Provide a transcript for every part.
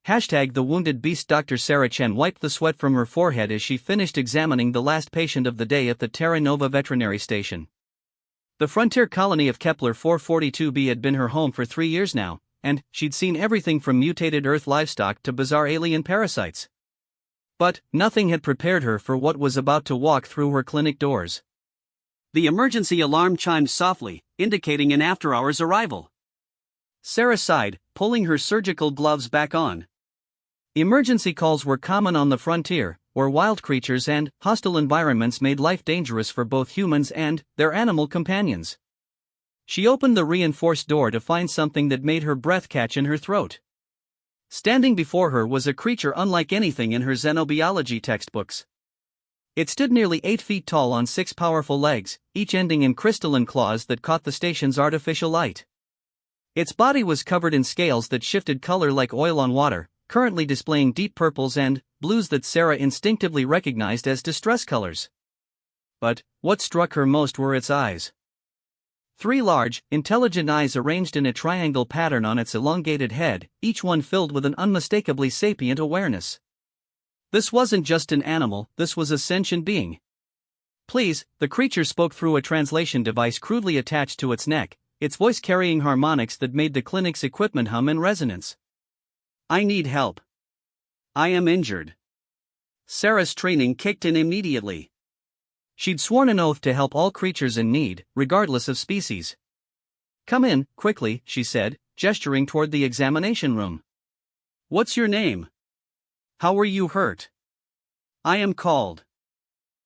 The wounded beast. Dr. Sarah Chen wiped the sweat from her forehead as she finished examining the last patient of the day at the Terra Nova Veterinary Station. The frontier colony of Kepler 442b had been her home for 3 years now, and she'd seen everything from mutated Earth livestock to bizarre alien parasites. But nothing had prepared her for what was about to walk through her clinic doors. The emergency alarm chimed softly, indicating an after-hours arrival. Sarah sighed, pulling her surgical gloves back on. Emergency calls were common on the frontier, where wild creatures and hostile environments made life dangerous for both humans and their animal companions. She opened the reinforced door to find something that made her breath catch in her throat. Standing before her was a creature unlike anything in her xenobiology textbooks. It stood nearly 8 feet tall on 6 powerful legs, each ending in crystalline claws that caught the station's artificial light. Its body was covered in scales that shifted color like oil on water, currently displaying deep purples and blues that Sarah instinctively recognized as distress colors. But what struck her most were its eyes. 3 large, intelligent eyes arranged in a triangle pattern on its elongated head, each one filled with an unmistakably sapient awareness. This wasn't just an animal, this was a sentient being. Please, the creature spoke through a translation device crudely attached to its neck, its voice carrying harmonics that made the clinic's equipment hum in resonance. I need help. I am injured. Sarah's training kicked in immediately. She'd sworn an oath to help all creatures in need, regardless of species. Come in, quickly, she said, gesturing toward the examination room. What's your name? How were you hurt? I am called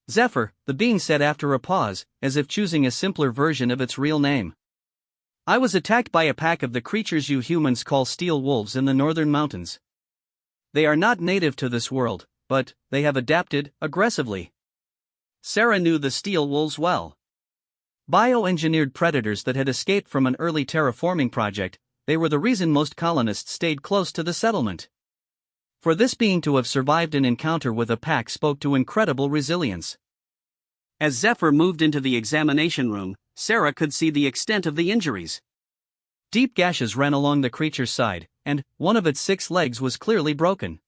Zephyr, the being said after a pause, as if choosing a simpler version of its real name. I was attacked by a pack of the creatures you humans call steel wolves in the northern mountains. They are not native to this world, but they have adapted aggressively. Sarah knew the steel wolves well. Bioengineered predators that had escaped from an early terraforming project, they were the reason most colonists stayed close to the settlement. For this being to have survived an encounter with a pack spoke to incredible resilience. As Zephyr moved into the examination room, Sarah could see the extent of the injuries. Deep gashes ran along the creature's side, and one of its 6 legs was clearly broken.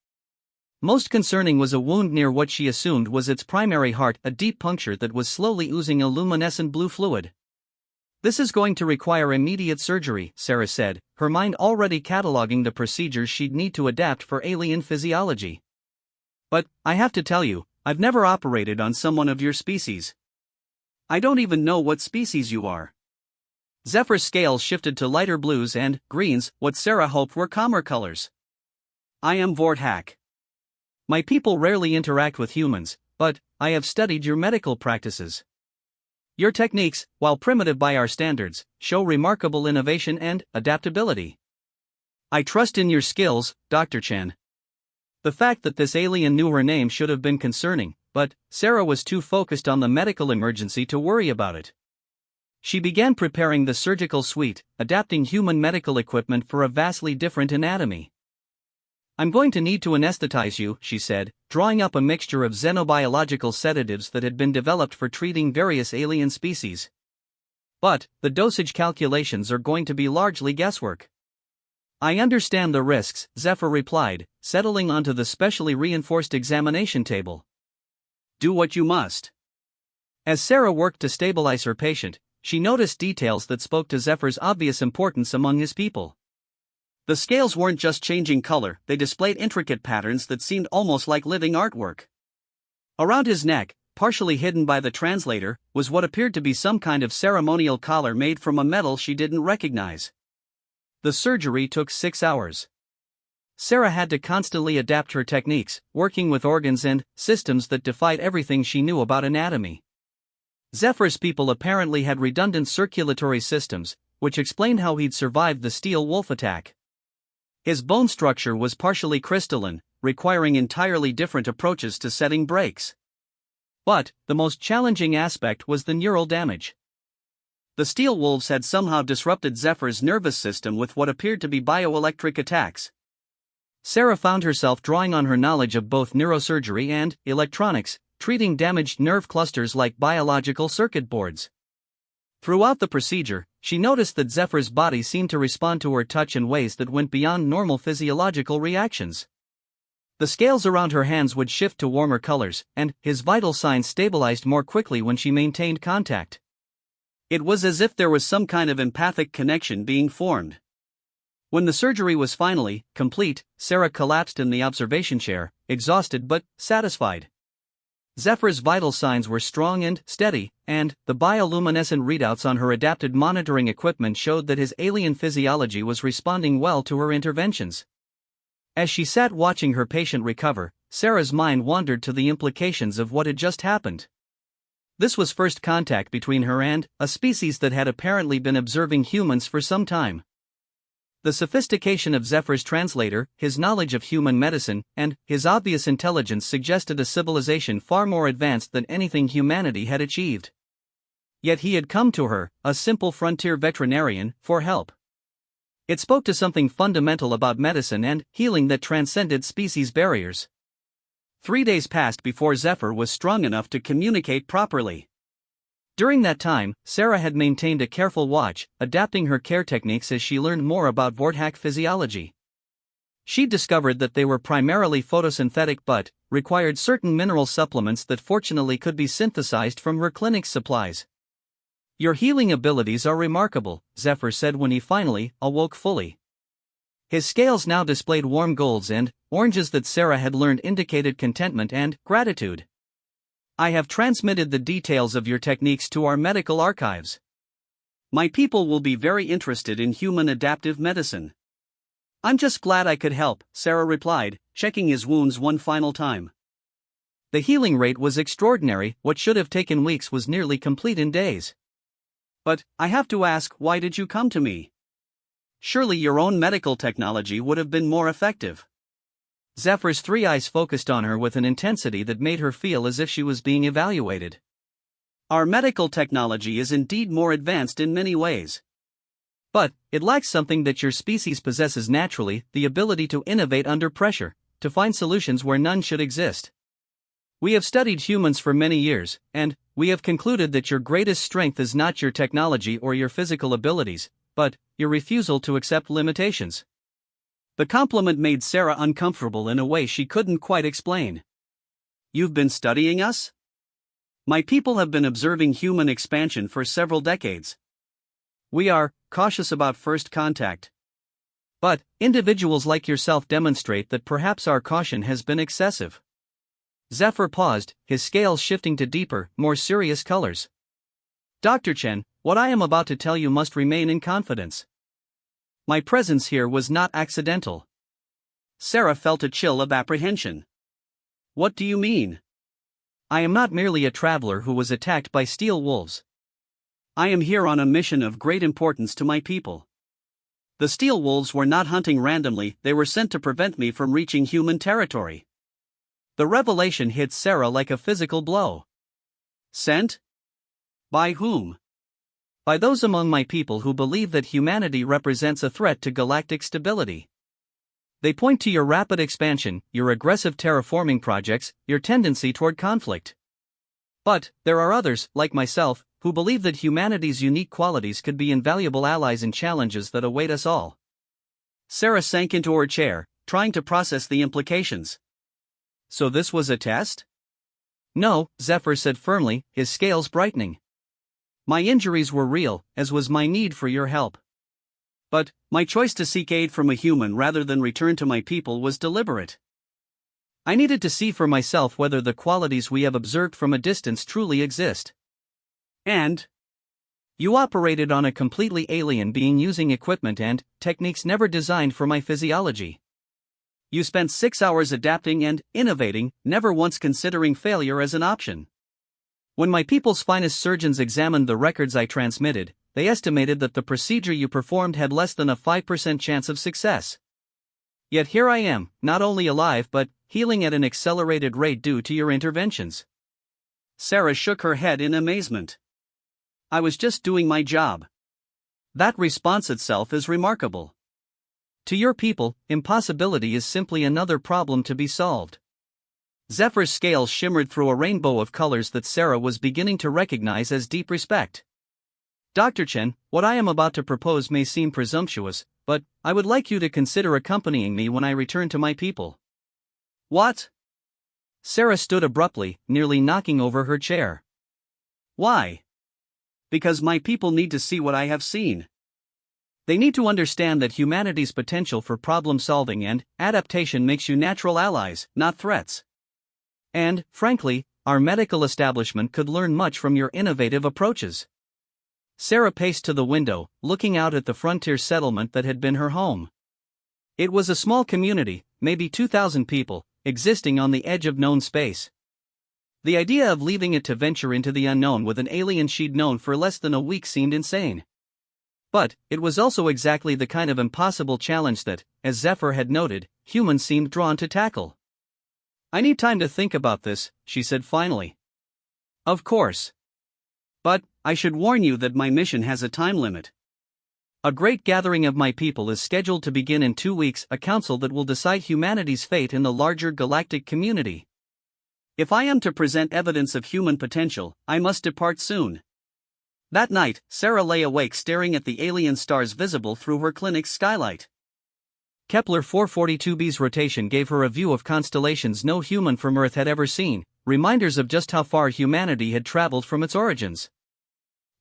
Most concerning was a wound near what she assumed was its primary heart, a deep puncture that was slowly oozing a luminescent blue fluid. This is going to require immediate surgery, Sarah said, her mind already cataloging the procedures she'd need to adapt for alien physiology. But, I have to tell you, I've never operated on someone of your species. I don't even know what species you are. Zephyr's scales shifted to lighter blues and greens, what Sarah hoped were calmer colors. I am Vorthak. My people rarely interact with humans, but I have studied your medical practices. Your techniques, while primitive by our standards, show remarkable innovation and adaptability. I trust in your skills, Dr. Chen. The fact that this alien knew her name should have been concerning, but Sarah was too focused on the medical emergency to worry about it. She began preparing the surgical suite, adapting human medical equipment for a vastly different anatomy. I'm going to need to anesthetize you, she said, drawing up a mixture of xenobiological sedatives that had been developed for treating various alien species. But the dosage calculations are going to be largely guesswork. I understand the risks, Zephyr replied, settling onto the specially reinforced examination table. Do what you must. As Sarah worked to stabilize her patient, she noticed details that spoke to Zephyr's obvious importance among his people. The scales weren't just changing color, they displayed intricate patterns that seemed almost like living artwork. Around his neck, partially hidden by the translator, was what appeared to be some kind of ceremonial collar made from a metal she didn't recognize. The surgery took 6 hours. Sarah had to constantly adapt her techniques, working with organs and systems that defied everything she knew about anatomy. Zephyr's people apparently had redundant circulatory systems, which explained how he'd survived the steel wolf attack. His bone structure was partially crystalline, requiring entirely different approaches to setting breaks. But the most challenging aspect was the neural damage. The steel wolves had somehow disrupted Zephyr's nervous system with what appeared to be bioelectric attacks. Sarah found herself drawing on her knowledge of both neurosurgery and electronics, treating damaged nerve clusters like biological circuit boards. Throughout the procedure, she noticed that Zephyr's body seemed to respond to her touch in ways that went beyond normal physiological reactions. The scales around her hands would shift to warmer colors, and his vital signs stabilized more quickly when she maintained contact. It was as if there was some kind of empathic connection being formed. When the surgery was finally complete, Sarah collapsed in the observation chair, exhausted but satisfied. Zephyr's vital signs were strong and steady, and the bioluminescent readouts on her adapted monitoring equipment showed that his alien physiology was responding well to her interventions. As she sat watching her patient recover, Sarah's mind wandered to the implications of what had just happened. This was first contact between her and a species that had apparently been observing humans for some time. The sophistication of Zephyr's translator, his knowledge of human medicine, and his obvious intelligence suggested a civilization far more advanced than anything humanity had achieved. Yet he had come to her, a simple frontier veterinarian, for help. It spoke to something fundamental about medicine and healing that transcended species barriers. 3 days passed before Zephyr was strong enough to communicate properly. During that time, Sarah had maintained a careful watch, adapting her care techniques as she learned more about Vorthac physiology. She discovered that they were primarily photosynthetic but required certain mineral supplements that fortunately could be synthesized from her clinic's supplies. "Your healing abilities are remarkable," Zephyr said when he finally awoke fully. His scales now displayed warm golds, and oranges that Sarah had learned indicated contentment and gratitude. "I have transmitted the details of your techniques to our medical archives. My people will be very interested in human adaptive medicine." "I'm just glad I could help," Sarah replied, checking his wounds one final time. The healing rate was extraordinary. What should have taken weeks was nearly complete in days. "But, I have to ask, why did you come to me? Surely your own medical technology would have been more effective." Zephyr's 3 eyes focused on her with an intensity that made her feel as if she was being evaluated. "Our medical technology is indeed more advanced in many ways. But, it lacks something that your species possesses naturally, the ability to innovate under pressure, to find solutions where none should exist. We have studied humans for many years, and we have concluded that your greatest strength is not your technology or your physical abilities, but your refusal to accept limitations." The compliment made Sarah uncomfortable in a way she couldn't quite explain. "You've been studying us? My people have been observing human expansion for several decades. We are cautious about first contact. But individuals like yourself demonstrate that perhaps our caution has been excessive." Zephyr paused, his scales shifting to deeper, more serious colors. "Dr. Chen, what I am about to tell you must remain in confidence. My presence here was not accidental." Sarah felt a chill of apprehension. "What do you mean?" "I am not merely a traveler who was attacked by steel wolves. I am here on a mission of great importance to my people. The steel wolves were not hunting randomly, they were sent to prevent me from reaching human territory." The revelation hit Sarah like a physical blow. "Sent? By whom?" "By those among my people who believe that humanity represents a threat to galactic stability. They point to your rapid expansion, your aggressive terraforming projects, your tendency toward conflict. But there are others, like myself, who believe that humanity's unique qualities could be invaluable allies in challenges that await us all." Sarah sank into her chair, trying to process the implications. "So this was a test?" "No," Zephyr said firmly, his scales brightening. "My injuries were real, as was my need for your help. But my choice to seek aid from a human rather than return to my people was deliberate. I needed to see for myself whether the qualities we have observed from a distance truly exist. And you operated on a completely alien being using equipment and techniques never designed for my physiology. You spent 6 hours adapting and innovating, never once considering failure as an option. When my people's finest surgeons examined the records I transmitted, they estimated that the procedure you performed had less than a 5% chance of success. Yet here I am, not only alive but healing at an accelerated rate due to your interventions." Sarah shook her head in amazement. "I was just doing my job." That response itself is remarkable. To your people, impossibility is simply another problem to be solved. Zephyr's scales shimmered through a rainbow of colors that Sarah was beginning to recognize as deep respect. Dr. Chen, what I am about to propose may seem presumptuous, but I would like you to consider accompanying me when I return to my people. What? Sarah stood abruptly, nearly knocking over her chair. Why? Because my people need to see what I have seen. They need to understand that humanity's potential for problem-solving and adaptation makes you natural allies, not threats. And, frankly, our medical establishment could learn much from your innovative approaches. Sarah paced to the window, looking out at the frontier settlement that had been her home. It was a small community, maybe 2,000 people, existing on the edge of known space. The idea of leaving it to venture into the unknown with an alien she'd known for less than a week seemed insane. But it was also exactly the kind of impossible challenge that, as Zephyr had noted, humans seemed drawn to tackle. I need time to think about this, she said finally. Of course. But I should warn you that my mission has a time limit. A great gathering of my people is scheduled to begin in 2 weeks, a council that will decide humanity's fate in the larger galactic community. If I am to present evidence of human potential, I must depart soon. That night, Sarah lay awake staring at the alien stars visible through her clinic's skylight. Kepler 442b's rotation gave her a view of constellations no human from Earth had ever seen, reminders of just how far humanity had traveled from its origins.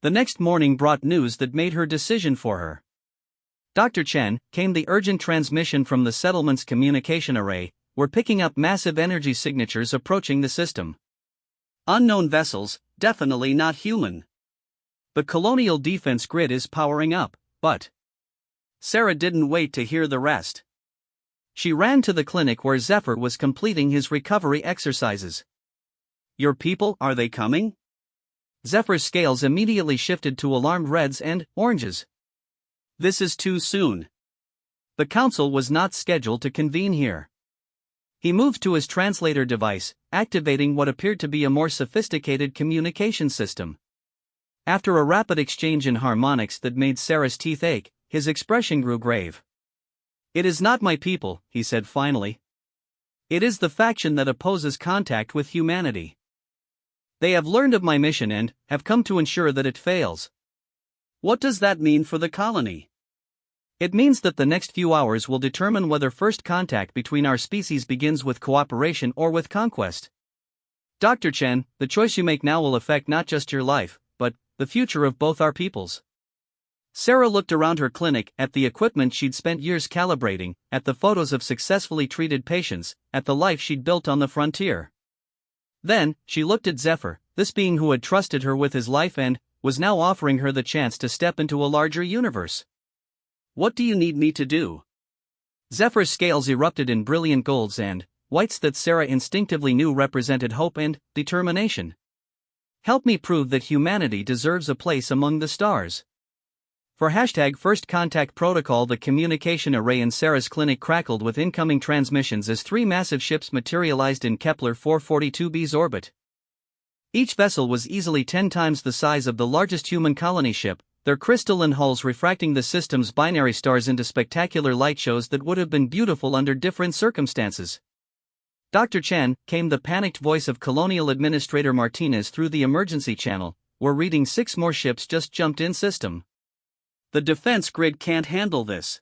The next morning brought news that made her decision for her. Dr. Chen, came the urgent transmission from the settlement's communication array. We're picking up massive energy signatures approaching the system. Unknown vessels, definitely not human. The colonial defense grid is powering up, but... Sarah didn't wait to hear the rest. She ran to the clinic where Zephyr was completing his recovery exercises. Your people, are they coming? Zephyr's scales immediately shifted to alarmed reds and oranges. This is too soon. The council was not scheduled to convene here. He moved to his translator device, activating what appeared to be a more sophisticated communication system. After a rapid exchange in harmonics that made Sarah's teeth ache, his expression grew grave. It is not my people, he said finally. It is the faction that opposes contact with humanity. They have learned of my mission and have come to ensure that it fails. What does that mean for the colony? It means that the next few hours will determine whether first contact between our species begins with cooperation or with conquest. Dr. Chen, the choice you make now will affect not just your life, but the future of both our peoples. Sarah looked around her clinic, at the equipment she'd spent years calibrating, at the photos of successfully treated patients, at the life she'd built on the frontier. Then, she looked at Zephyr, this being who had trusted her with his life and was now offering her the chance to step into a larger universe. What do you need me to do? Zephyr's scales erupted in brilliant golds and whites that Sarah instinctively knew represented hope and determination. Help me prove that humanity deserves a place among the stars. For #First Contact Protocol, the communication array in Sarah's clinic crackled with incoming transmissions as 3 massive ships materialized in Kepler 442b's orbit. Each vessel was easily 10 times the size of the largest human colony ship, their crystalline hulls refracting the system's binary stars into spectacular light shows that would have been beautiful under different circumstances. Dr. Chen, came the panicked voice of Colonial Administrator Martinez through the emergency channel. We're reading 6 more ships just jumped in system. The defense grid can't handle this.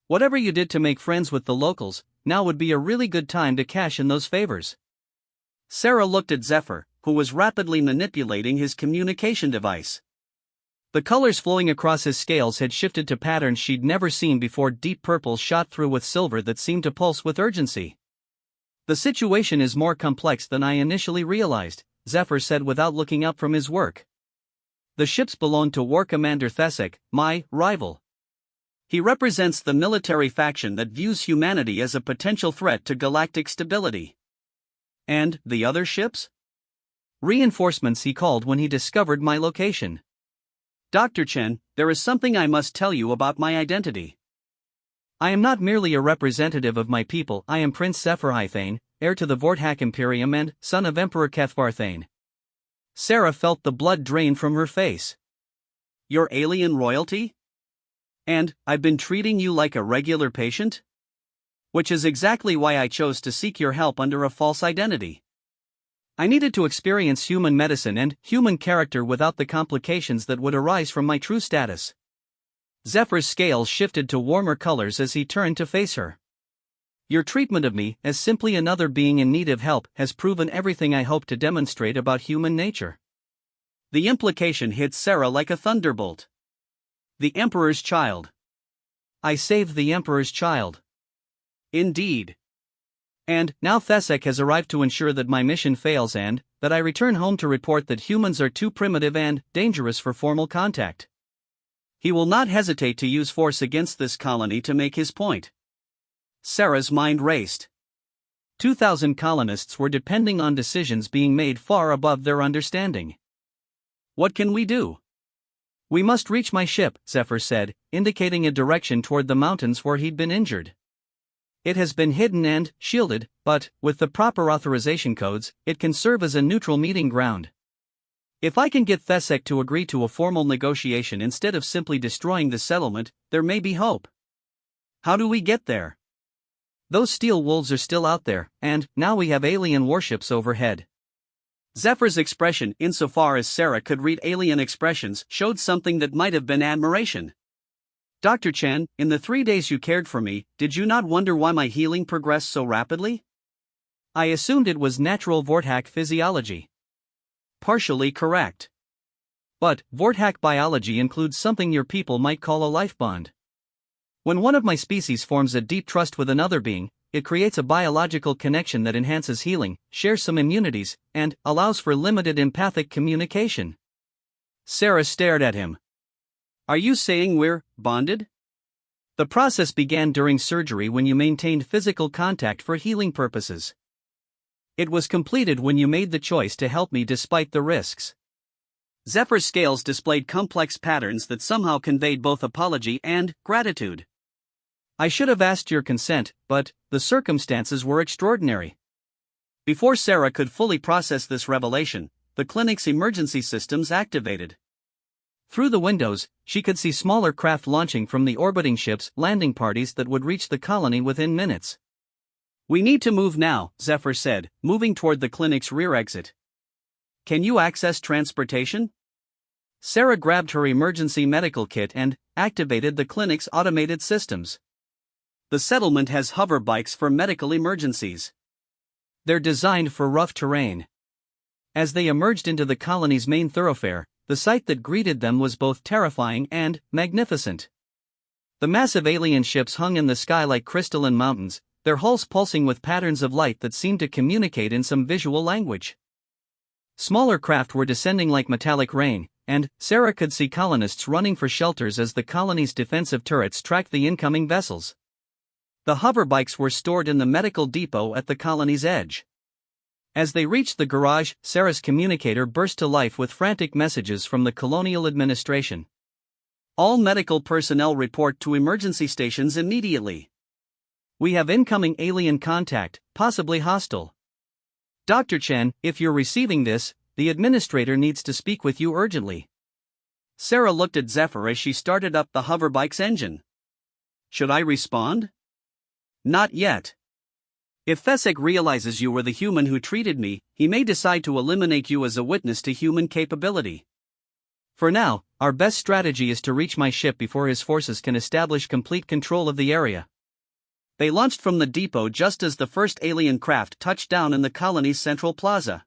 Whatever you did to make friends with the locals, now would be a really good time to cash in those favors. Sarah looked at Zephyr, who was rapidly manipulating his communication device. The colors flowing across his scales had shifted to patterns she'd never seen before. Deep purple shot through with silver that seemed to pulse with urgency. The situation is more complex than I initially realized, Zephyr said without looking up from his work. The ships belong to War Commander Thesek, my rival. He represents the military faction that views humanity as a potential threat to galactic stability. And the other ships? Reinforcements, he called when he discovered my location. Dr. Chen, there is something I must tell you about my identity. I am not merely a representative of my people, I am Prince Sepharhythane, heir to the Vorthak Imperium and son of Emperor Kethvarthane. Sarah felt the blood drain from her face. You're alien royalty? And I've been treating you like a regular patient? Which is exactly why I chose to seek your help under a false identity. I needed to experience human medicine and human character without the complications that would arise from my true status. Zephyr's scales shifted to warmer colors as he turned to face her. Your treatment of me, as simply another being in need of help, has proven everything I hoped to demonstrate about human nature. The implication hit Sarah like a thunderbolt. The Emperor's child. I saved the Emperor's child. Indeed. And now Thesek has arrived to ensure that my mission fails and that I return home to report that humans are too primitive and dangerous for formal contact. He will not hesitate to use force against this colony to make his point. Sarah's mind raced. 2,000 colonists were depending on decisions being made far above their understanding. What can we do? We must reach my ship, Zephyr said, indicating a direction toward the mountains where he'd been injured. It has been hidden and shielded, but, with the proper authorization codes, it can serve as a neutral meeting ground. If I can get Thesek to agree to a formal negotiation instead of simply destroying the settlement, there may be hope. How do we get there? Those steel wolves are still out there, and now we have alien warships overhead. Zephyr's expression, insofar as Sarah could read alien expressions, showed something that might have been admiration. Dr. Chen, in the 3 days you cared for me, did you not wonder why my healing progressed so rapidly? I assumed it was natural Vorthack physiology. Partially correct. But Vorthack biology includes something your people might call a life bond. When one of my species forms a deep trust with another being, it creates a biological connection that enhances healing, shares some immunities, and allows for limited empathic communication. Sarah stared at him. Are you saying we're bonded? The process began during surgery when you maintained physical contact for healing purposes. It was completed when you made the choice to help me despite the risks. Zephyr's scales displayed complex patterns that somehow conveyed both apology and gratitude. I should have asked your consent, but the circumstances were extraordinary. Before Sarah could fully process this revelation, the clinic's emergency systems activated. Through the windows, she could see smaller craft launching from the orbiting ships, landing parties that would reach the colony within minutes. We need to move now, Zephyr said, moving toward the clinic's rear exit. Can you access transportation? Sarah grabbed her emergency medical kit and activated the clinic's automated systems. The settlement has hover bikes for medical emergencies. They're designed for rough terrain. As they emerged into the colony's main thoroughfare, the sight that greeted them was both terrifying and magnificent. The massive alien ships hung in the sky like crystalline mountains, their hulls pulsing with patterns of light that seemed to communicate in some visual language. Smaller craft were descending like metallic rain, and Sarah could see colonists running for shelters as the colony's defensive turrets tracked the incoming vessels. The hover bikes were stored in the medical depot at the colony's edge. As they reached the garage, Sarah's communicator burst to life with frantic messages from the colonial administration. All medical personnel report to emergency stations immediately. We have incoming alien contact, possibly hostile. Dr. Chen, if you're receiving this, the administrator needs to speak with you urgently. Sarah looked at Zephyr as she started up the hoverbike's engine. Should I respond? Not yet. If Thesek realizes you were the human who treated me, he may decide to eliminate you as a witness to human capability. For now, our best strategy is to reach my ship before his forces can establish complete control of the area. They launched from the depot just as the first alien craft touched down in the colony's central plaza.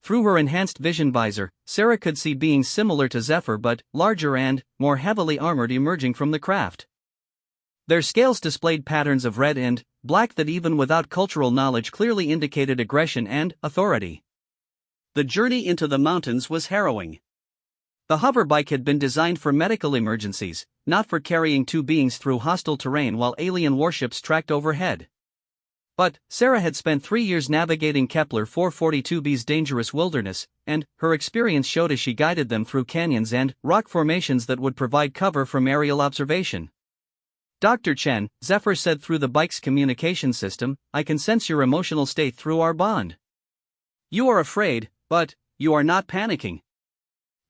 Through her enhanced vision visor, Sarah could see beings similar to Zephyr but larger and more heavily armored emerging from the craft. Their scales displayed patterns of red and black that even without cultural knowledge clearly indicated aggression and authority. The journey into the mountains was harrowing. The hoverbike had been designed for medical emergencies, not for carrying two beings through hostile terrain while alien warships tracked overhead. But Sarah had spent 3 years navigating Kepler 442b's dangerous wilderness, and her experience showed as she guided them through canyons and rock formations that would provide cover from aerial observation. Dr. Chen, Zephyr said through the bike's communication system, I can sense your emotional state through our bond. You are afraid, but you are not panicking.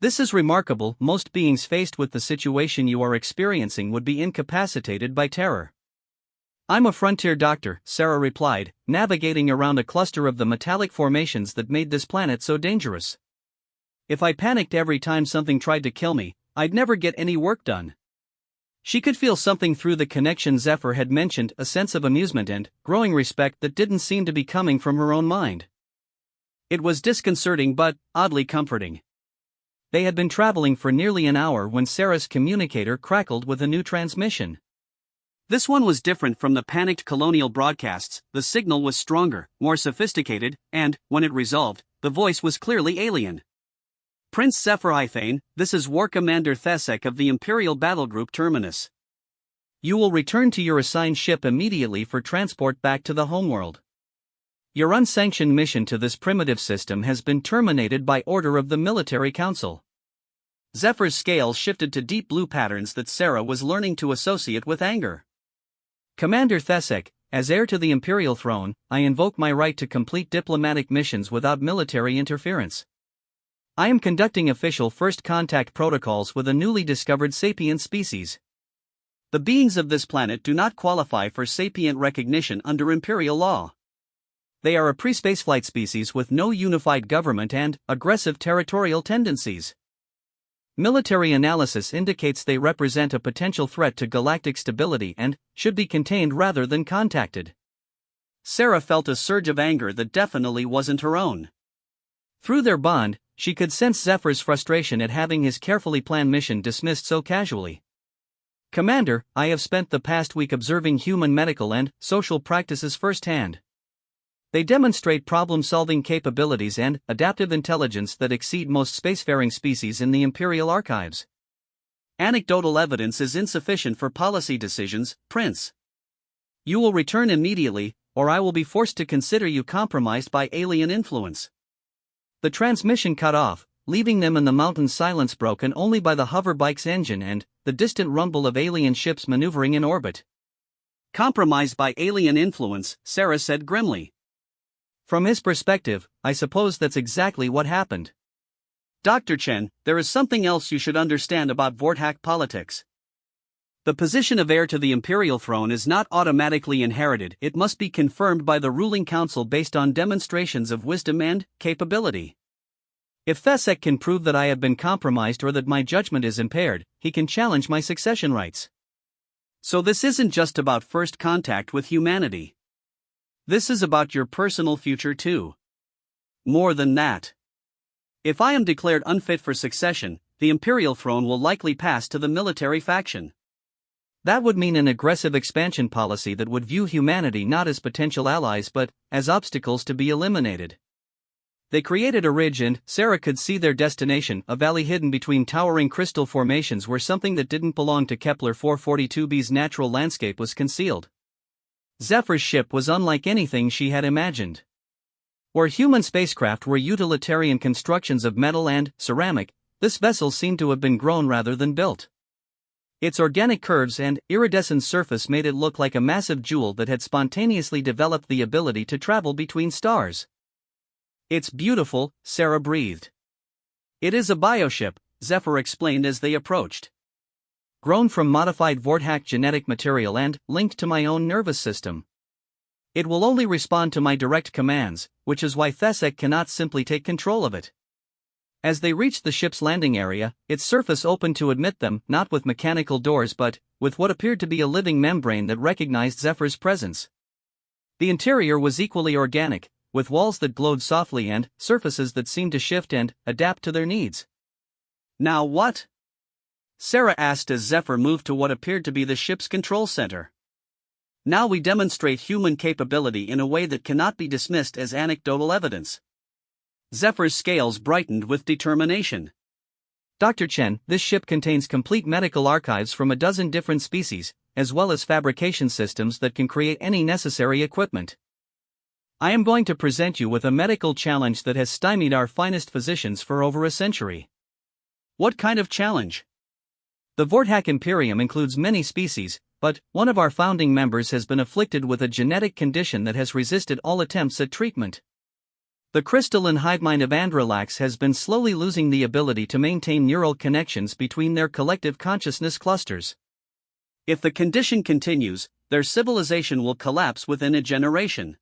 This is remarkable. Most beings faced with the situation you are experiencing would be incapacitated by terror. I'm a frontier doctor, Sarah replied, navigating around a cluster of the metallic formations that made this planet so dangerous. If I panicked every time something tried to kill me, I'd never get any work done. She could feel something through the connection Zephyr had mentioned, a sense of amusement and growing respect that didn't seem to be coming from her own mind. It was disconcerting but oddly comforting. They had been traveling for nearly an hour when Sarah's communicator crackled with a new transmission. This one was different from the panicked colonial broadcasts. The signal was stronger, more sophisticated, and, when it resolved, the voice was clearly alien. Prince Zephyr, this is War Commander Thesek of the Imperial Battle Group Terminus. You will return to your assigned ship immediately for transport back to the homeworld. Your unsanctioned mission to this primitive system has been terminated by order of the Military Council. Zephyr's scales shifted to deep blue patterns that Sarah was learning to associate with anger. Commander Thesek, as heir to the Imperial throne, I invoke my right to complete diplomatic missions without military interference. I am conducting official first contact protocols with a newly discovered sapient species. The beings of this planet do not qualify for sapient recognition under Imperial law. They are a pre-spaceflight species with no unified government and aggressive territorial tendencies. Military analysis indicates they represent a potential threat to galactic stability and should be contained rather than contacted. Sarah felt a surge of anger that definitely wasn't her own. Through their bond, she could sense Zephyr's frustration at having his carefully planned mission dismissed so casually. Commander, I have spent the past week observing human medical and social practices firsthand. They demonstrate problem-solving capabilities and adaptive intelligence that exceed most spacefaring species in the Imperial archives. Anecdotal evidence is insufficient for policy decisions, Prince. You will return immediately, or I will be forced to consider you compromised by alien influence. The transmission cut off, leaving them in the mountain's silence broken only by the hoverbike's engine and the distant rumble of alien ships maneuvering in orbit. Compromised by alien influence, Sarah said grimly. From his perspective, I suppose that's exactly what happened. Dr. Chen, there is something else you should understand about Vortak politics. The position of heir to the Imperial throne is not automatically inherited, it must be confirmed by the ruling council based on demonstrations of wisdom and capability. If Thesek can prove that I have been compromised or that my judgment is impaired, he can challenge my succession rights. So this isn't just about first contact with humanity. This is about your personal future too. More than that. If I am declared unfit for succession, the Imperial throne will likely pass to the military faction. That would mean an aggressive expansion policy that would view humanity not as potential allies but as obstacles to be eliminated. They created a ridge and Sarah could see their destination, a valley hidden between towering crystal formations where something that didn't belong to Kepler 442b's natural landscape was concealed. Zephyr's ship was unlike anything she had imagined. Where human spacecraft were utilitarian constructions of metal and ceramic, this vessel seemed to have been grown rather than built. Its organic curves and iridescent surface made it look like a massive jewel that had spontaneously developed the ability to travel between stars. It's beautiful, Sarah breathed. It is a bioship, Zephyr explained as they approached. Grown from modified Vortak genetic material and linked to my own nervous system. It will only respond to my direct commands, which is why Thesek cannot simply take control of it. As they reached the ship's landing area, its surface opened to admit them, not with mechanical doors but with what appeared to be a living membrane that recognized Zephyr's presence. The interior was equally organic, with walls that glowed softly and surfaces that seemed to shift and adapt to their needs. Now what? Sarah asked as Zephyr moved to what appeared to be the ship's control center. Now we demonstrate human capability in a way that cannot be dismissed as anecdotal evidence. Zephyr's scales brightened with determination. Dr. Chen, this ship contains complete medical archives from a dozen different species, as well as fabrication systems that can create any necessary equipment. I am going to present you with a medical challenge that has stymied our finest physicians for over a century. What kind of challenge? The Vortak Imperium includes many species, but one of our founding members has been afflicted with a genetic condition that has resisted all attempts at treatment. The crystalline hive mind of Andrelax has been slowly losing the ability to maintain neural connections between their collective consciousness clusters. If the condition continues, their civilization will collapse within a generation.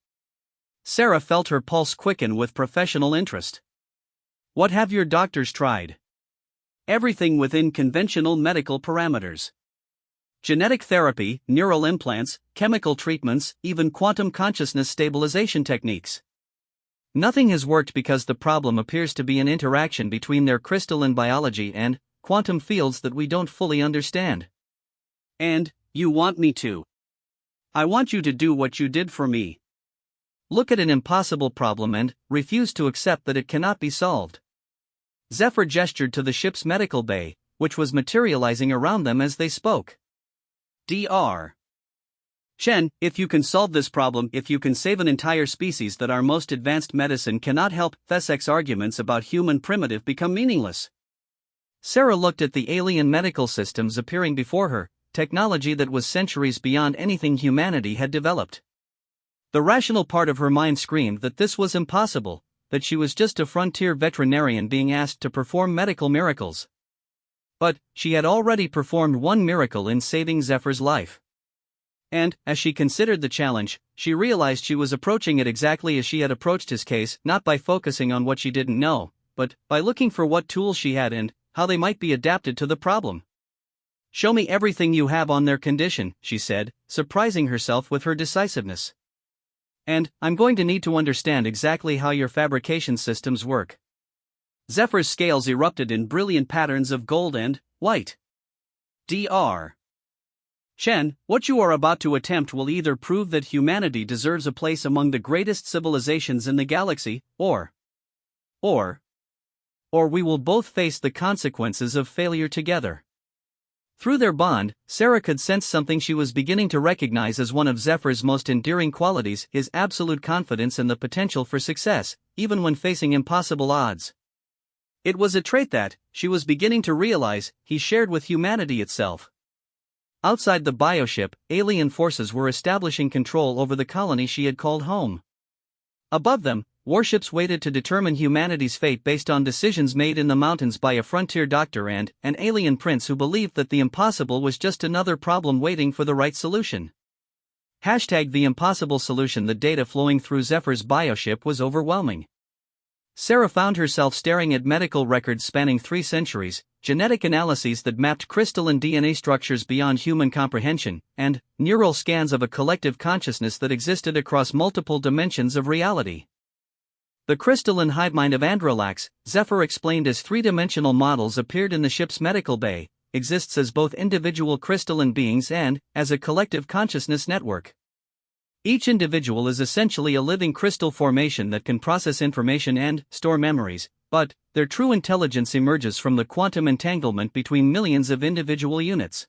Sarah felt her pulse quicken with professional interest. What have your doctors tried? Everything within conventional medical parameters. Genetic therapy, neural implants, chemical treatments, even quantum consciousness stabilization techniques. Nothing has worked because the problem appears to be an interaction between their crystalline biology and quantum fields that we don't fully understand. And you want me to? I want you to do what you did for me. Look at an impossible problem and refuse to accept that it cannot be solved. Zephyr gestured to the ship's medical bay, which was materializing around them as they spoke. Dr. Chen, if you can solve this problem, if you can save an entire species, that our most advanced medicine cannot help, Thesec's arguments about human primitive become meaningless. Sarah looked at the alien medical systems appearing before her, technology that was centuries beyond anything humanity had developed. The rational part of her mind screamed that this was impossible, that she was just a frontier veterinarian being asked to perform medical miracles. But she had already performed one miracle in saving Zephyr's life. And, as she considered the challenge, she realized she was approaching it exactly as she had approached his case, not by focusing on what she didn't know, but by looking for what tools she had and how they might be adapted to the problem. "Show me everything you have on their condition," she said, surprising herself with her decisiveness. "And I'm going to need to understand exactly how your fabrication systems work." Zephyr's scales erupted in brilliant patterns of gold and white. Dr. Chen, what you are about to attempt will either prove that humanity deserves a place among the greatest civilizations in the galaxy, or we will both face the consequences of failure together. Through their bond, Sarah could sense something she was beginning to recognize as one of Zephyr's most endearing qualities: his absolute confidence in the potential for success, even when facing impossible odds. It was a trait that, she was beginning to realize, he shared with humanity itself. Outside the bioship, alien forces were establishing control over the colony she had called home. Above them, warships waited to determine humanity's fate based on decisions made in the mountains by a frontier doctor and an alien prince who believed that the impossible was just another problem waiting for the right solution. #The impossible solution. The data flowing through Zephyr's bioship was overwhelming. Sarah found herself staring at medical records spanning 3 centuries, genetic analyses that mapped crystalline DNA structures beyond human comprehension, and neural scans of a collective consciousness that existed across multiple dimensions of reality. The crystalline hive mind of Androlax, Zephyr explained as 3-dimensional models appeared in the ship's medical bay, exists as both individual crystalline beings and as a collective consciousness network. Each individual is essentially a living crystal formation that can process information and store memories, but their true intelligence emerges from the quantum entanglement between millions of individual units.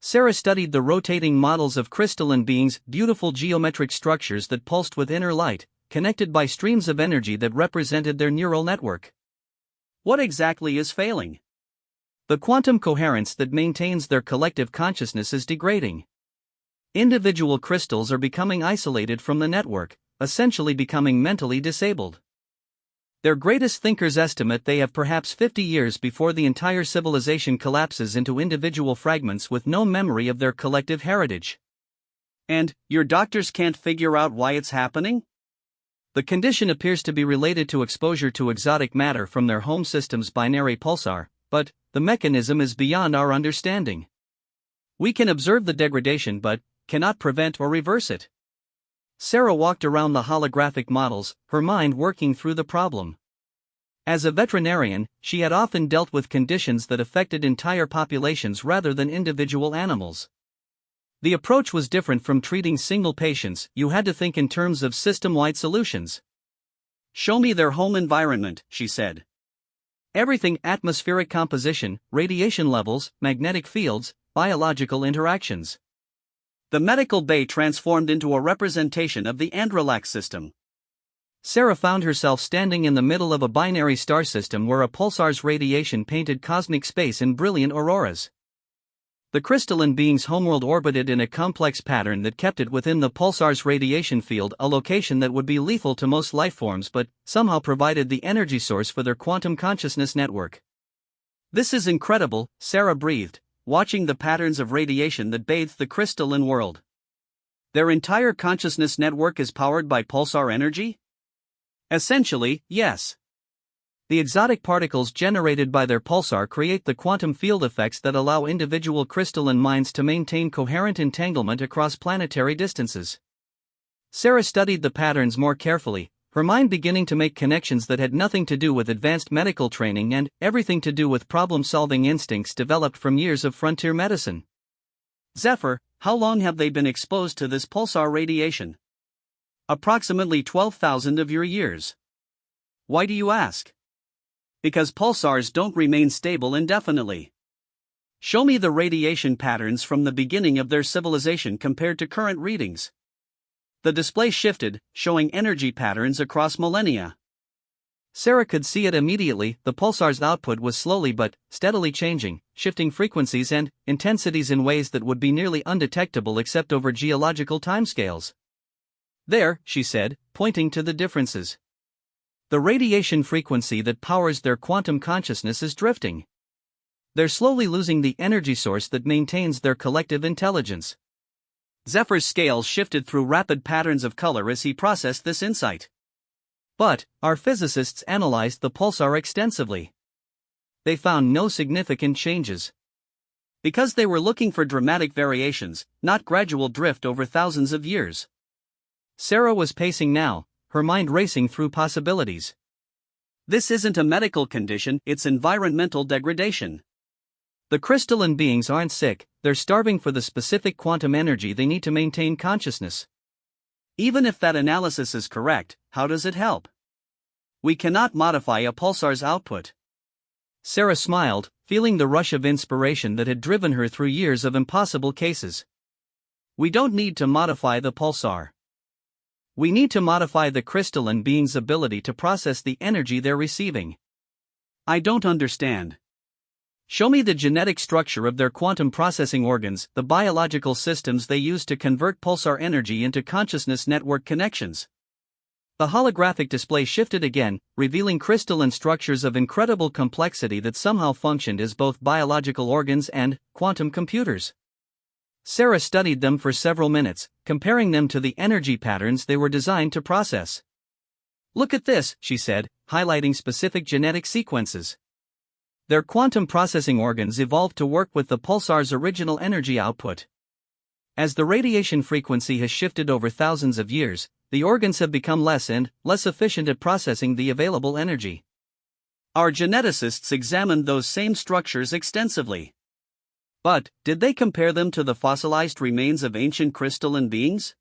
Sarah studied the rotating models of crystalline beings, beautiful geometric structures that pulsed with inner light, connected by streams of energy that represented their neural network. What exactly is failing? The quantum coherence that maintains their collective consciousness is degrading. Individual crystals are becoming isolated from the network, essentially becoming mentally disabled. Their greatest thinkers estimate they have perhaps 50 years before the entire civilization collapses into individual fragments with no memory of their collective heritage. And your doctors can't figure out why it's happening? The condition appears to be related to exposure to exotic matter from their home system's binary pulsar, but the mechanism is beyond our understanding. We can observe the degradation but cannot prevent or reverse it. Sarah walked around the holographic models, her mind working through the problem. As a veterinarian, she had often dealt with conditions that affected entire populations rather than individual animals. The approach was different from treating single patients. You had to think in terms of system-wide solutions. "Show me their home environment," she said. Everything: atmospheric composition, radiation levels, magnetic fields, biological interactions. The medical bay transformed into a representation of the Androlax system. Sarah found herself standing in the middle of a binary star system where a pulsar's radiation painted cosmic space in brilliant auroras. The crystalline being's homeworld orbited in a complex pattern that kept it within the pulsar's radiation field, a location that would be lethal to most lifeforms but somehow provided the energy source for their quantum consciousness network. "This is incredible," Sarah breathed, watching the patterns of radiation that bathed the crystalline world. Their entire consciousness network is powered by pulsar energy? Essentially, yes. The exotic particles generated by their pulsar create the quantum field effects that allow individual crystalline minds to maintain coherent entanglement across planetary distances. Sarah studied the patterns more carefully, her mind beginning to make connections that had nothing to do with advanced medical training and everything to do with problem-solving instincts developed from years of frontier medicine. Zephyr, how long have they been exposed to this pulsar radiation? Approximately 12,000 of your years. Why do you ask? Because pulsars don't remain stable indefinitely. Show me the radiation patterns from the beginning of their civilization compared to current readings. The display shifted, showing energy patterns across millennia. Sarah could see it immediately. The pulsar's output was slowly but steadily changing, shifting frequencies and intensities in ways that would be nearly undetectable except over geological timescales. There, she said, pointing to the differences. The radiation frequency that powers their quantum consciousness is drifting. They're slowly losing the energy source that maintains their collective intelligence. Zephyr's scales shifted through rapid patterns of color as he processed this insight. But our physicists analyzed the pulsar extensively. They found no significant changes. Because they were looking for dramatic variations, not gradual drift over thousands of years. Sarah was pacing now, her mind racing through possibilities. This isn't a medical condition, it's environmental degradation. The crystalline beings aren't sick, they're starving for the specific quantum energy they need to maintain consciousness. Even if that analysis is correct, how does it help? We cannot modify a pulsar's output. Sarah smiled, feeling the rush of inspiration that had driven her through years of impossible cases. We don't need to modify the pulsar. We need to modify the crystalline being's ability to process the energy they're receiving. I don't understand. Show me the genetic structure of their quantum processing organs, the biological systems they use to convert pulsar energy into consciousness network connections. The holographic display shifted again, revealing crystalline structures of incredible complexity that somehow functioned as both biological organs and quantum computers. Sarah studied them for several minutes, comparing them to the energy patterns they were designed to process. Look at this, she said, highlighting specific genetic sequences. Their quantum processing organs evolved to work with the pulsar's original energy output. As the radiation frequency has shifted over thousands of years, the organs have become less and less efficient at processing the available energy. Our geneticists examined those same structures extensively. But, did they compare them to the fossilized remains of ancient crystalline beings?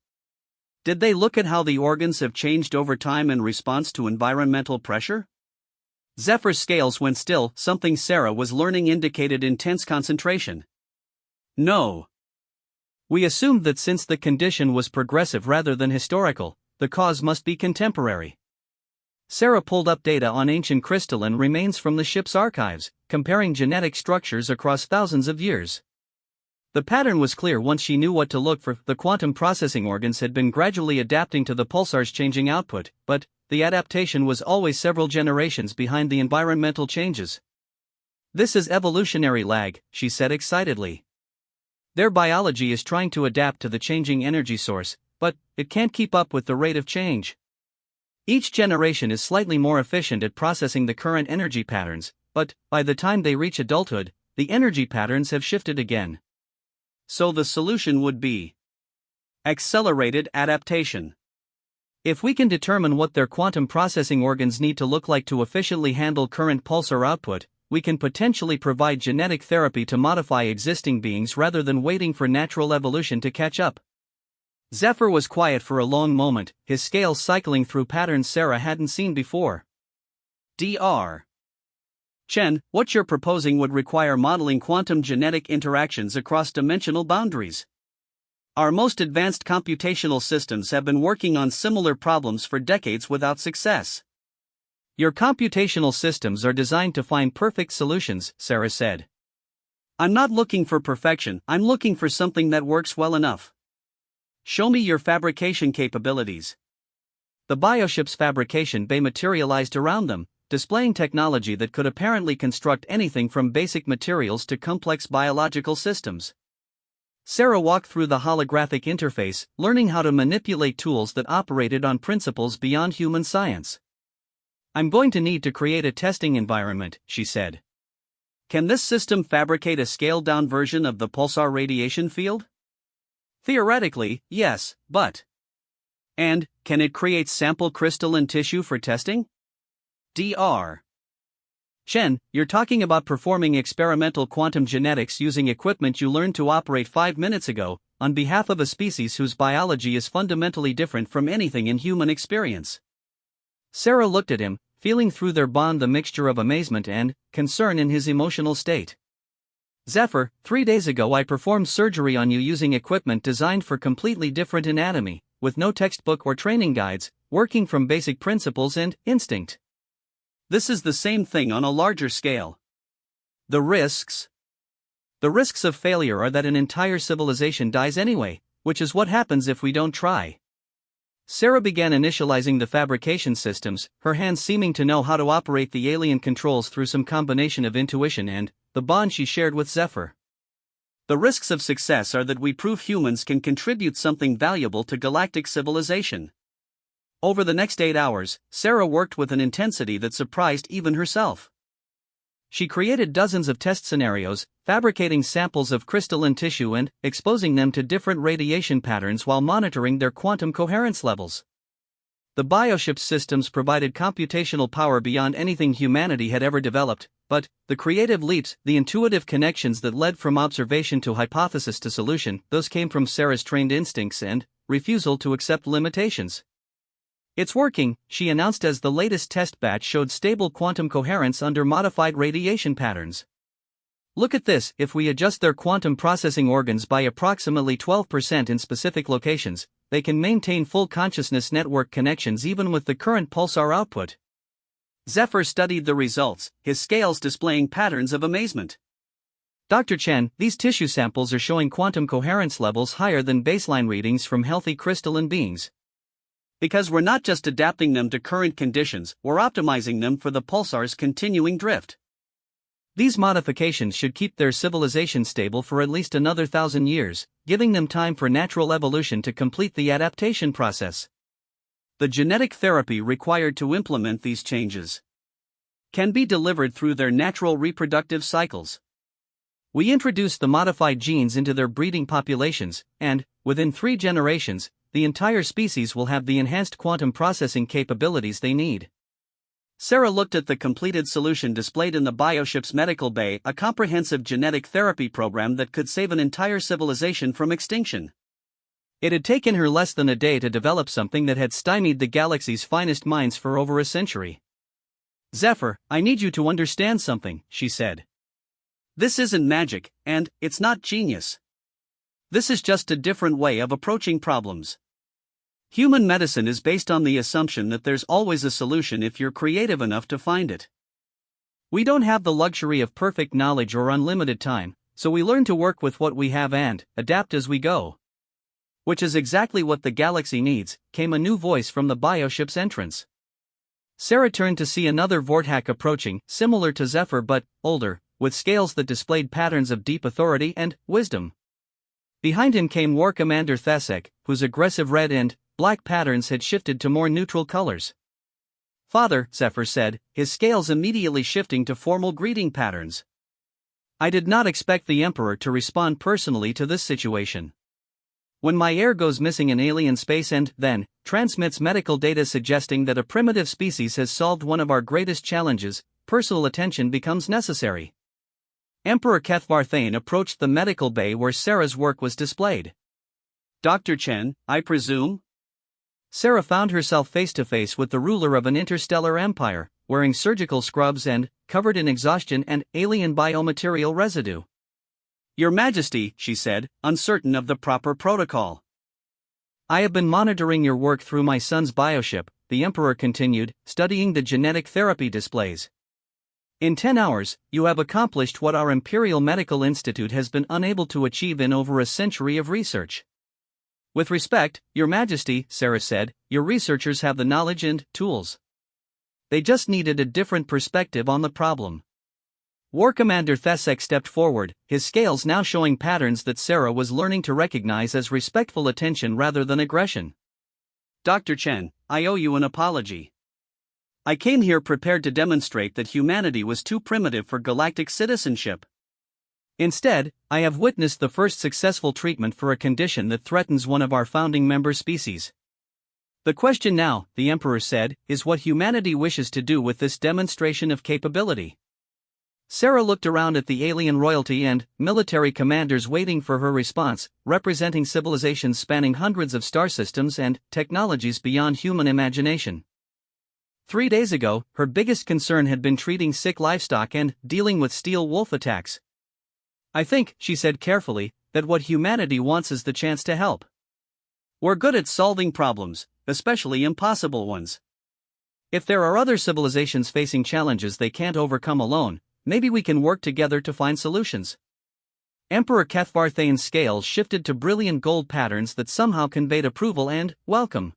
Did they look at how the organs have changed over time in response to environmental pressure? Zephyr's scales went still, something Sarah was learning indicated intense concentration. No. We assumed that since the condition was progressive rather than historical, the cause must be contemporary. Sarah pulled up data on ancient crystalline remains from the ship's archives, comparing genetic structures across thousands of years. The pattern was clear once she knew what to look for. The quantum processing organs had been gradually adapting to the pulsar's changing output, but the adaptation was always several generations behind the environmental changes. This is evolutionary lag, she said excitedly. Their biology is trying to adapt to the changing energy source, but it can't keep up with the rate of change. Each generation is slightly more efficient at processing the current energy patterns, but by the time they reach adulthood, the energy patterns have shifted again. So the solution would be accelerated adaptation. If we can determine what their quantum processing organs need to look like to efficiently handle current pulsar output, we can potentially provide genetic therapy to modify existing beings rather than waiting for natural evolution to catch up. Zephyr was quiet for a long moment, his scales cycling through patterns Sarah hadn't seen before. Dr. Chen, what you're proposing would require modeling quantum genetic interactions across dimensional boundaries. Our most advanced computational systems have been working on similar problems for decades without success. Your computational systems are designed to find perfect solutions, Sarah said. I'm not looking for perfection, I'm looking for something that works well enough. Show me your fabrication capabilities. The bioship's fabrication bay materialized around them, displaying technology that could apparently construct anything from basic materials to complex biological systems. Sarah walked through the holographic interface, learning how to manipulate tools that operated on principles beyond human science. "I'm going to need to create a testing environment," she said. Can this system fabricate a scaled-down version of the pulsar radiation field? Theoretically, yes, but... And, can it create sample crystalline tissue for testing? Dr. Chen, you're talking about performing experimental quantum genetics using equipment you learned to operate 5 minutes ago, on behalf of a species whose biology is fundamentally different from anything in human experience. Sarah looked at him, feeling through their bond the mixture of amazement and concern in his emotional state. "Zephyr, 3 days ago I performed surgery on you using equipment designed for completely different anatomy, with no textbook or training guides, working from basic principles and instinct. This is the same thing on a larger scale. The risks? The risks of failure are that an entire civilization dies anyway, which is what happens if we don't try." Sarah began initializing the fabrication systems, her hands seeming to know how to operate the alien controls through some combination of intuition and the bond she shared with Zephyr. The risks of success are that we prove humans can contribute something valuable to galactic civilization. Over the next 8 hours, Sarah worked with an intensity that surprised even herself. She created dozens of test scenarios, fabricating samples of crystalline tissue and exposing them to different radiation patterns while monitoring their quantum coherence levels. The bioship's systems provided computational power beyond anything humanity had ever developed, but the creative leaps, the intuitive connections that led from observation to hypothesis to solution, those came from Sarah's trained instincts and refusal to accept limitations. "It's working," she announced as the latest test batch showed stable quantum coherence under modified radiation patterns. "Look at this, if we adjust their quantum processing organs by approximately 12% in specific locations, they can maintain full consciousness network connections even with the current pulsar output." Zephyr studied the results, his scales displaying patterns of amazement. "Dr. Chen, these tissue samples are showing quantum coherence levels higher than baseline readings from healthy crystalline beings." Because we're not just adapting them to current conditions, we're optimizing them for the pulsar's continuing drift. "These modifications should keep their civilization stable for at least another 1,000 years, giving them time for natural evolution to complete the adaptation process." The genetic therapy required to implement these changes can be delivered through their natural reproductive cycles. "We introduced the modified genes into their breeding populations, and, within 3 generations, the entire species will have the enhanced quantum processing capabilities they need." Sarah looked at the completed solution displayed in the bioship's medical bay, a comprehensive genetic therapy program that could save an entire civilization from extinction. It had taken her less than a day to develop something that had stymied the galaxy's finest minds for over a century. "Zephyr, I need you to understand something," she said. "This isn't magic, and it's not genius. This is just a different way of approaching problems. Human medicine is based on the assumption that there's always a solution if you're creative enough to find it. We don't have the luxury of perfect knowledge or unlimited time, so we learn to work with what we have and adapt as we go." "Which is exactly what the galaxy needs," came a new voice from the bioship's entrance. Sarah turned to see another Vortak approaching, similar to Zephyr but older, with scales that displayed patterns of deep authority and wisdom. Behind him came War Commander Thesek, whose aggressive red and black patterns had shifted to more neutral colors. "Father," Zephyr said, his scales immediately shifting to formal greeting patterns. "I did not expect the Emperor to respond personally to this situation. When my heir goes missing in alien space and, then, transmits medical data suggesting that a primitive species has solved one of our greatest challenges, personal attention becomes necessary." Emperor Kethvarthane approached the medical bay where Sarah's work was displayed. "Dr. Chen, I presume?" Sarah found herself face to face with the ruler of an interstellar empire, wearing surgical scrubs and covered in exhaustion and alien biomaterial residue. "Your Majesty," she said, uncertain of the proper protocol. "I have been monitoring your work through my son's bioship," the Emperor continued, studying the genetic therapy displays. "In 10 hours, you have accomplished what our Imperial Medical Institute has been unable to achieve in over a century of research. With respect, Your Majesty," Sarah said, "your researchers have the knowledge and tools. They just needed a different perspective on the problem. War Commander Thesek stepped forward, his scales now showing patterns that Sarah was learning to recognize as respectful attention rather than aggression. Dr. Chen, I owe you an apology. I came here prepared to demonstrate that humanity was too primitive for galactic citizenship. Instead, I have witnessed the first successful treatment for a condition that threatens one of our founding member species. The question now, the Emperor said, is what humanity wishes to do with this demonstration of capability. Sarah looked around at the alien royalty and military commanders waiting for her response, representing civilizations spanning hundreds of star systems and technologies beyond human imagination. 3 days ago, her biggest concern had been treating sick livestock and dealing with steel wolf attacks. I think, she said carefully, that what humanity wants is the chance to help. We're good at solving problems, especially impossible ones. If there are other civilizations facing challenges they can't overcome alone, maybe we can work together to find solutions. Emperor Kethvarthane's scales shifted to brilliant gold patterns that somehow conveyed approval and welcome.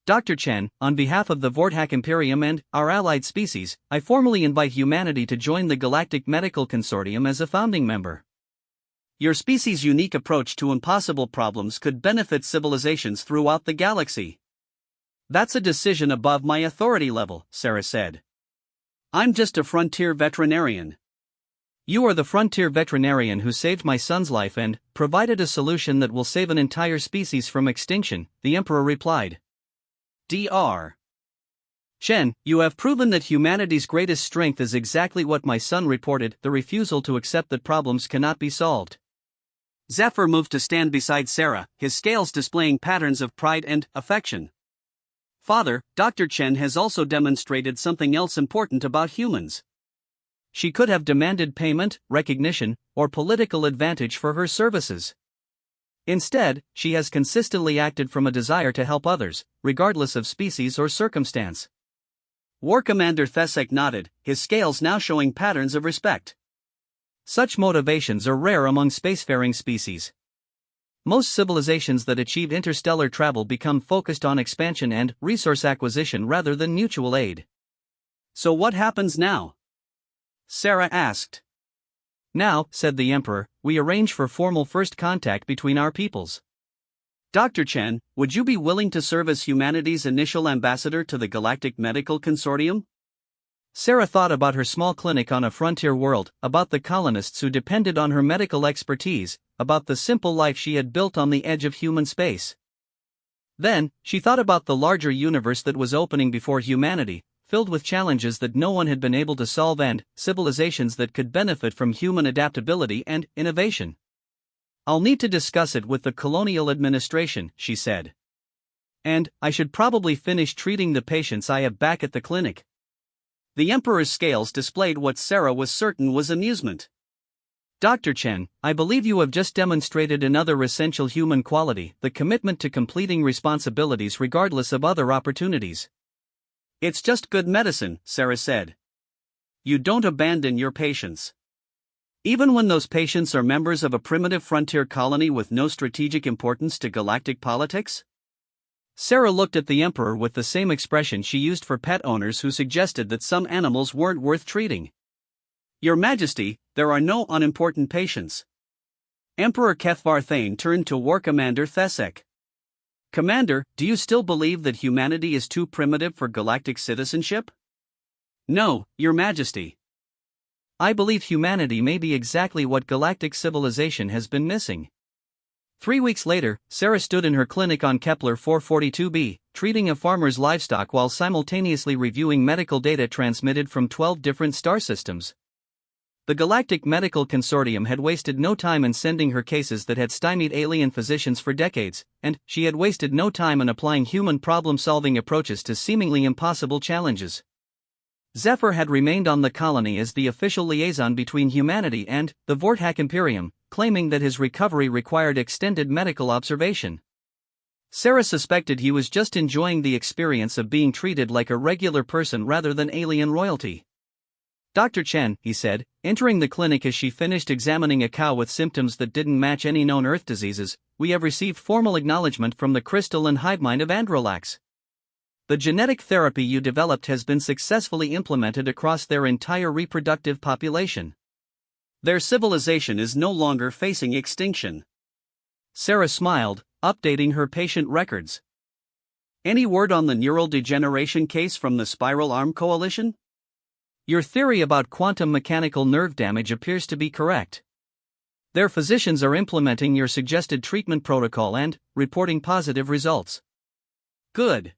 Dr. Chen, on behalf of the Vorthak Imperium and our allied species, I formally invite humanity to join the Galactic Medical Consortium as a founding member. Your species' unique approach to impossible problems could benefit civilizations throughout the galaxy. That's a decision above my authority level, Sarah said. I'm just a frontier veterinarian. You are the frontier veterinarian who saved my son's life and provided a solution that will save an entire species from extinction, the Emperor replied. Dr. Chen, you have proven that humanity's greatest strength is exactly what my son reported, the refusal to accept that problems cannot be solved. Zephyr moved to stand beside Sarah, his scales displaying patterns of pride and affection. Father, Dr. Chen has also demonstrated something else important about humans. She could have demanded payment, recognition, or political advantage for her services. Instead, she has consistently acted from a desire to help others, regardless of species or circumstance. War Commander Thesek nodded, his scales now showing patterns of respect. Such motivations are rare among spacefaring species. Most civilizations that achieve interstellar travel become focused on expansion and resource acquisition rather than mutual aid. So what happens now? Sarah asked. Now, said the Emperor, we arrange for formal first contact between our peoples. Dr. Chen, would you be willing to serve as humanity's initial ambassador to the Galactic Medical Consortium? Sarah thought about her small clinic on a frontier world, about the colonists who depended on her medical expertise, about the simple life she had built on the edge of human space. Then, she thought about the larger universe that was opening before humanity, filled with challenges that no one had been able to solve and civilizations that could benefit from human adaptability and innovation. I'll need to discuss it with the colonial administration, she said. And I should probably finish treating the patients I have back at the clinic. The Emperor's scales displayed what Sarah was certain was amusement. Dr. Chen, I believe you have just demonstrated another essential human quality, the commitment to completing responsibilities regardless of other opportunities. It's just good medicine, Sarah said. You don't abandon your patients. Even when those patients are members of a primitive frontier colony with no strategic importance to galactic politics? Sarah looked at the Emperor with the same expression she used for pet owners who suggested that some animals weren't worth treating. Your Majesty, there are no unimportant patients. Emperor Kethvarthane turned to War Commander Thesek. Commander, do you still believe that humanity is too primitive for galactic citizenship? No, Your Majesty. I believe humanity may be exactly what galactic civilization has been missing. 3 weeks later, Sarah stood in her clinic on Kepler 442b, treating a farmer's livestock while simultaneously reviewing medical data transmitted from 12 different star systems. The Galactic Medical Consortium had wasted no time in sending her cases that had stymied alien physicians for decades, and she had wasted no time in applying human problem-solving approaches to seemingly impossible challenges. Zephyr had remained on the colony as the official liaison between humanity and the Vorthak Imperium, claiming that his recovery required extended medical observation. Sarah suspected he was just enjoying the experience of being treated like a regular person rather than alien royalty. Dr. Chen, he said, entering the clinic as she finished examining a cow with symptoms that didn't match any known Earth diseases, we have received formal acknowledgement from the crystal and hive mind of Androlax. The genetic therapy you developed has been successfully implemented across their entire reproductive population. Their civilization is no longer facing extinction. Sarah smiled, updating her patient records. Any word on the neural degeneration case from the Spiral Arm Coalition? Your theory about quantum mechanical nerve damage appears to be correct. Their physicians are implementing your suggested treatment protocol and reporting positive results. Good.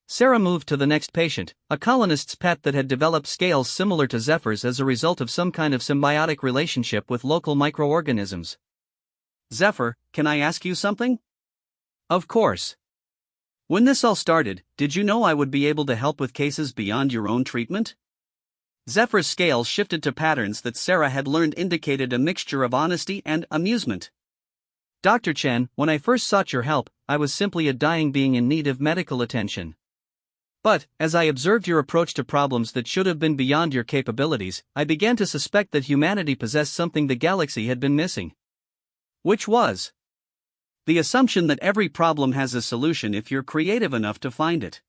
Sarah moved to the next patient, a colonist's pet that had developed scales similar to Zephyr's as a result of some kind of symbiotic relationship with local microorganisms. Zephyr, can I ask you something? Of course. When this all started, did you know I would be able to help with cases beyond your own treatment? Zephyr's scales shifted to patterns that Sarah had learned indicated a mixture of honesty and amusement. Dr. Chen, when I first sought your help, I was simply a dying being in need of medical attention. But, as I observed your approach to problems that should have been beyond your capabilities, I began to suspect that humanity possessed something the galaxy had been missing. Which was the assumption that every problem has a solution if you're creative enough to find it.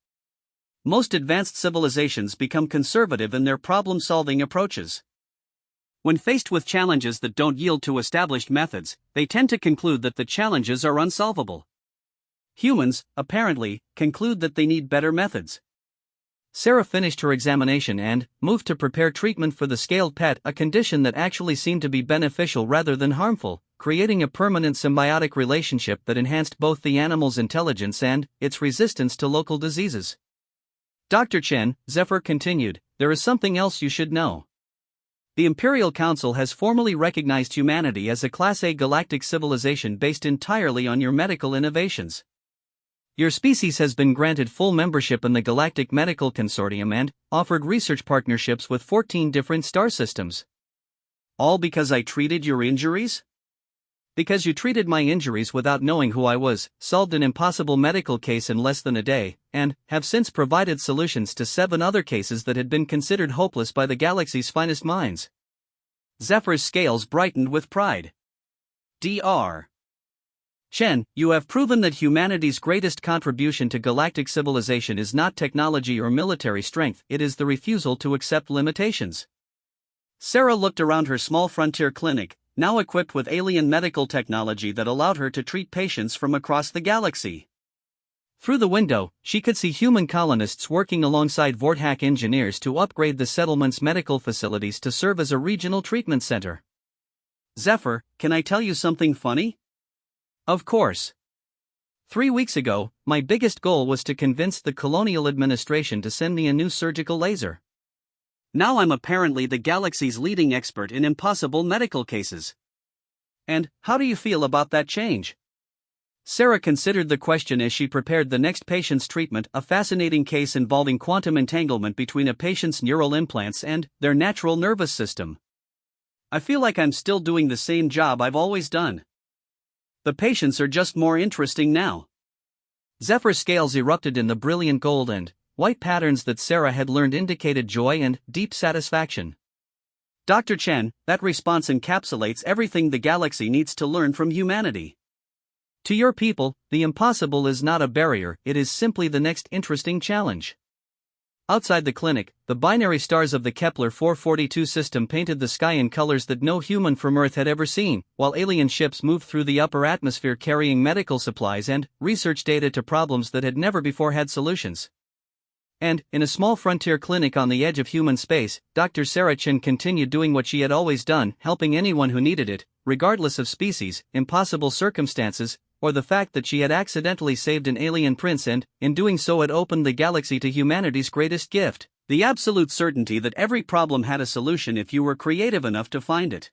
Most advanced civilizations become conservative in their problem-solving approaches. When faced with challenges that don't yield to established methods, they tend to conclude that the challenges are unsolvable. Humans, apparently, conclude that they need better methods. Sarah finished her examination and moved to prepare treatment for the scaled pet, a condition that actually seemed to be beneficial rather than harmful, creating a permanent symbiotic relationship that enhanced both the animal's intelligence and its resistance to local diseases. Dr. Chen, Zephyr continued, there is something else you should know. The Imperial Council has formally recognized humanity as a Class A galactic civilization based entirely on your medical innovations. Your species has been granted full membership in the Galactic Medical Consortium and offered research partnerships with 14 different star systems. All because I treated your injuries? Because you treated my injuries without knowing who I was, solved an impossible medical case in less than a day, and have since provided solutions to 7 other cases that had been considered hopeless by the galaxy's finest minds. Zephyr's scales brightened with pride. Dr. Chen, you have proven that humanity's greatest contribution to galactic civilization is not technology or military strength, it is the refusal to accept limitations. Sarah looked around her small frontier clinic, now equipped with alien medical technology that allowed her to treat patients from across the galaxy. Through the window, she could see human colonists working alongside Vorthack engineers to upgrade the settlement's medical facilities to serve as a regional treatment center. Zephyr, can I tell you something funny? Of course. 3 weeks ago, my biggest goal was to convince the colonial administration to send me a new surgical laser. Now I'm apparently the galaxy's leading expert in impossible medical cases. And how do you feel about that change? Sarah considered the question as she prepared the next patient's treatment, a fascinating case involving quantum entanglement between a patient's neural implants and their natural nervous system. I feel like I'm still doing the same job I've always done. The patients are just more interesting now. Zephyr's scales erupted in the brilliant gold and white patterns that Sarah had learned indicated joy and deep satisfaction. Dr. Chen, that response encapsulates everything the galaxy needs to learn from humanity. To your people, the impossible is not a barrier, it is simply the next interesting challenge. Outside the clinic, the binary stars of the Kepler 442 system painted the sky in colors that no human from Earth had ever seen, while alien ships moved through the upper atmosphere carrying medical supplies and research data to problems that had never before had solutions. And, in a small frontier clinic on the edge of human space, Dr. Sarah Chen continued doing what she had always done, helping anyone who needed it, regardless of species, impossible circumstances, or the fact that she had accidentally saved an alien prince and, in doing so, had opened the galaxy to humanity's greatest gift, the absolute certainty that every problem had a solution if you were creative enough to find it.